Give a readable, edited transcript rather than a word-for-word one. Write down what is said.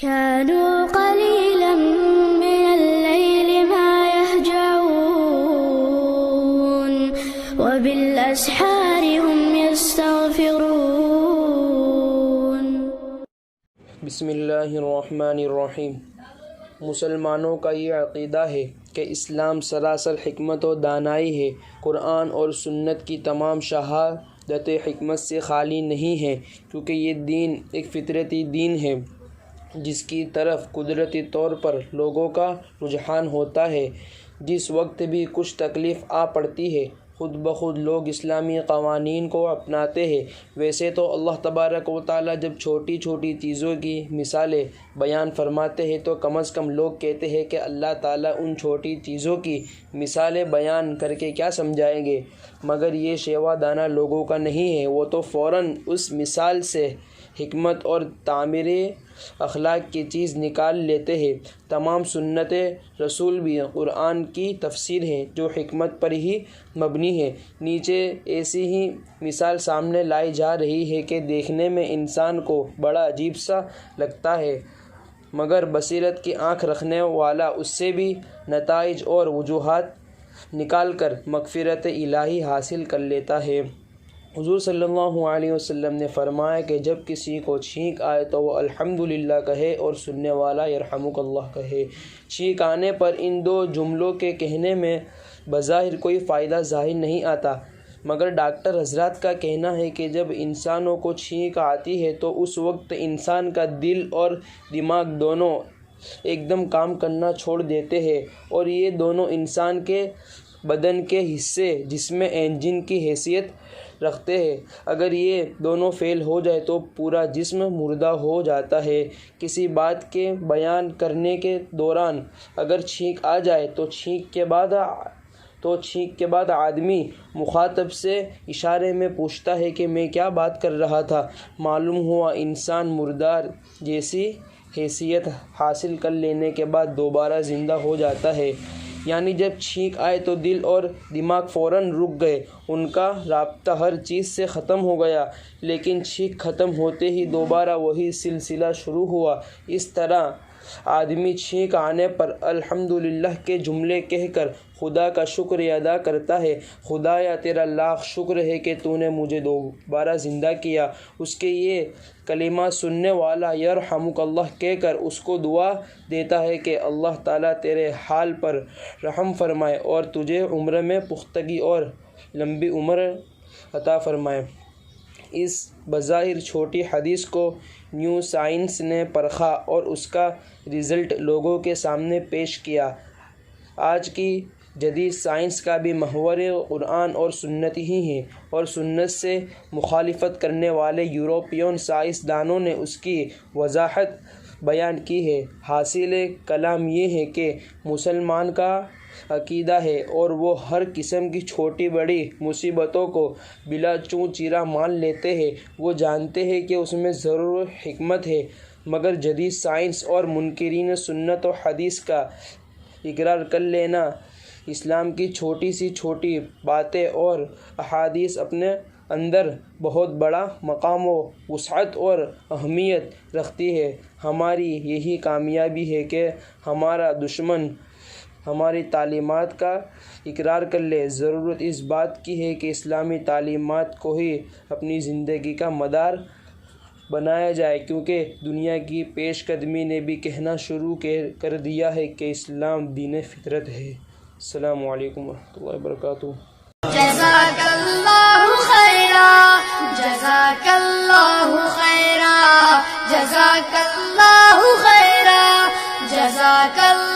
كانوا قليلا من الليل ما يهجعون وبالأسحار هم يستغفرون. بسم اللہ الرحمن الرحیم. مسلمانوں کا یہ عقیدہ ہے کہ اسلام سراسر حکمت و دانائی ہے. قرآن اور سنت کی تمام شہادت حکمت سے خالی نہیں ہے، کیونکہ یہ دین ایک فطرتی دین ہے جس کی طرف قدرتی طور پر لوگوں کا رجحان ہوتا ہے. جس وقت بھی کچھ تکلیف آ پڑتی ہے خود بخود لوگ اسلامی قوانین کو اپناتے ہیں. ویسے تو اللہ تبارک و تعالیٰ جب چھوٹی چھوٹی چیزوں کی مثالیں بیان فرماتے ہیں تو کم از کم لوگ کہتے ہیں کہ اللہ تعالیٰ ان چھوٹی چیزوں کی مثالیں بیان کر کے کیا سمجھائیں گے، مگر یہ شیوا دانہ لوگوں کا نہیں ہے. وہ تو فوراً اس مثال سے حکمت اور تعمیر اخلاق کی چیز نکال لیتے ہیں. تمام سنت رسول بھی قرآن کی تفسیر ہے جو حکمت پر ہی مبنی ہے. نیچے ایسی ہی مثال سامنے لائی جا رہی ہے کہ دیکھنے میں انسان کو بڑا عجیب سا لگتا ہے، مگر بصیرت کی آنکھ رکھنے والا اس سے بھی نتائج اور وجوہات نکال کر مغفرت الہی حاصل کر لیتا ہے. حضور صلی اللہ علیہ وسلم نے فرمایا کہ جب کسی کو چھینک آئے تو وہ الحمدللہ کہے اور سننے والا یرحمک اللہ کہے. چھینک آنے پر ان دو جملوں کے کہنے میں بظاہر کوئی فائدہ ظاہر نہیں آتا، مگر ڈاکٹر حضرات کا کہنا ہے کہ جب انسانوں کو چھینک آتی ہے تو اس وقت انسان کا دل اور دماغ دونوں ایک دم کام کرنا چھوڑ دیتے ہیں، اور یہ دونوں انسان کے بدن کے حصے جس میں انجن کی حیثیت رکھتے ہیں. اگر یہ دونوں فیل ہو جائے تو پورا جسم مردہ ہو جاتا ہے. کسی بات کے بیان کرنے کے دوران اگر چھینک آ جائے تو چھینک کے بعد آدمی مخاطب سے اشارے میں پوچھتا ہے کہ میں کیا بات کر رہا تھا. معلوم ہوا انسان مردار جیسی حیثیت حاصل کر لینے کے بعد دوبارہ زندہ ہو جاتا ہے. یعنی جب چھینک آئے تو دل اور دماغ فوراً رک گئے، ان کا رابطہ ہر چیز سے ختم ہو گیا، لیکن چھینک ختم ہوتے ہی دوبارہ وہی سلسلہ شروع ہوا. اس طرح آدمی چھینک آنے پر الحمدللہ کے جملے کہہ کر خدا کا شکر ادا کرتا ہے. خدایا تیرا لاکھ شکر ہے کہ تو نے مجھے دوبارہ زندہ کیا. اس کے یہ کلمہ سننے والا یرحمک اللہ کہہ کر اس کو دعا دیتا ہے کہ اللہ تعالیٰ تیرے حال پر رحم فرمائے اور تجھے عمر میں پختگی اور لمبی عمر عطا فرمائے. اس بظاہر چھوٹی حدیث کو نیو سائنس نے پرکھا اور اس کا رزلٹ لوگوں کے سامنے پیش کیا. آج کی جدید سائنس کا بھی محور قرآن اور سنت ہی ہے، اور سنت سے مخالفت کرنے والے یورپین سائنسدانوں نے اس کی وضاحت بیان کی ہے. حاصل کلام یہ ہے کہ مسلمان کا عقیدہ ہے اور وہ ہر قسم کی چھوٹی بڑی مصیبتوں کو بلا چوں چرا مان لیتے ہیں. وہ جانتے ہیں کہ اس میں ضرور حکمت ہے، مگر جدید سائنس اور منکرین سنت و حدیث کا اقرار کر لینا اسلام کی چھوٹی سی چھوٹی باتیں اور احادیث اپنے اندر بہت بڑا مقام و وسعت اور اہمیت رکھتی ہے. ہماری یہی کامیابی ہے کہ ہمارا دشمن ہماری تعلیمات کا اقرار کر لے. ضرورت اس بات کی ہے کہ اسلامی تعلیمات کو ہی اپنی زندگی کا مدار بنایا جائے، کیونکہ دنیا کی پیش قدمی نے بھی کہنا شروع کر دیا ہے کہ اسلام دین فطرت ہے. السلام علیکم ورحمۃ اللہ وبرکاتہ. جزاک اللہ خیرا، جزاک اللہ خیرا، جزاک اللہ خیرا، جزاک اللہ